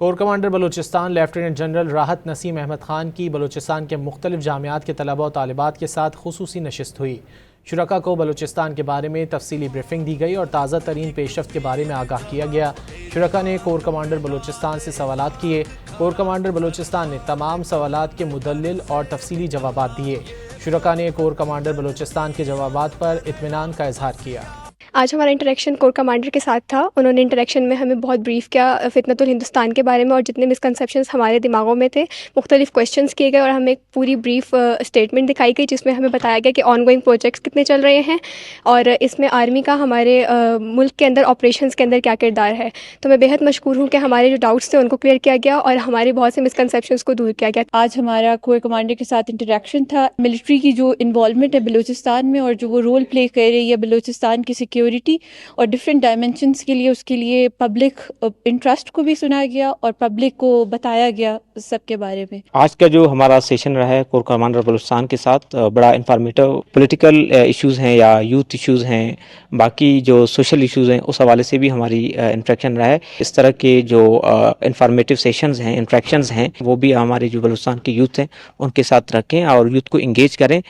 کور commander Balochistan lieutenant general Rahat Naseem Ahmed Khan کی بلوچستان کے مختلف جامعات کے طلباء و طالبات کے ساتھ خصوصی نشست ہوئی۔ شرکاء کو بلوچستان کے بارے میں تفصیلی بریفنگ دی گئی اور تازہ ترین پیش رفت کے بارے میں آگاہ کیا گیا۔ شرکاء نے کور کمانڈر بلوچستان سے سوالات کیے۔ کور کمانڈر بلوچستان نے تمام سوالات کے مدلل اور تفصیلی جوابات دیے۔ شرکاء نے کور کمانڈر بلوچستان کے جوابات پر اطمینان کا اظہار کیا۔ آج ہمارا انٹریکشن کور کمانڈر کے ساتھ تھا۔ انہوں نے انٹریکشن میں ہمیں بہت بریف کیا فتنۃ الہندوستان کے بارے میں اور جتنے مسکنسیپشنز ہمارے دماغوں میں تھے، مختلف کویشچنز کیے گئے اور ہمیں ایک پوری بریف اسٹیٹمنٹ دکھائی گئی جس میں ہمیں بتایا گیا کہ آن گوئنگ پروجیکٹس کتنے چل رہے ہیں اور اس میں آرمی کا ہمارے ملک کے اندر آپریشنز کے اندر کیا کردار ہے۔ تو میں بہت مشکور ہوں کہ ہمارے جو ڈاؤٹس تھے ان کو کلیئر کیا گیا اور ہمارے بہت سے مسکنسیپشنز کو دور کیا گیا۔ آج ہمارا کور کمانڈر کے ساتھ انٹریکشن تھا۔ ملٹری کی جو انوالومنٹ ہے بلوچستان میں اور جو وہ رول پلے کر رہی ہے بلوچستان کی سیکیورٹی اور ڈفرینٹ ڈائمینشنس کے لیے، اس کے لیے پبلک انٹرسٹ کو بھی سنا گیا اور پبلک کو بتایا گیا سب کے بارے میں۔ آج کا جو ہمارا سیشن رہا ہے کور کمانڈر بلوچستان کے ساتھ بڑا انفارمیٹو، پولیٹیکل ایشوز ہیں یا یوتھ ایشوز ہیں، باقی جو سوشل ایشوز ہیں، اس حوالے سے بھی ہماری انٹریکشن رہا ہے۔ اس طرح کے جو انفارمیٹو سیشنز ہیں، انٹریکشنز ہیں، وہ بھی ہمارے جو بلوچستان کے یوتھ ہیں ان کے ساتھ رکھیں اور یوتھ کو انگیج کریں۔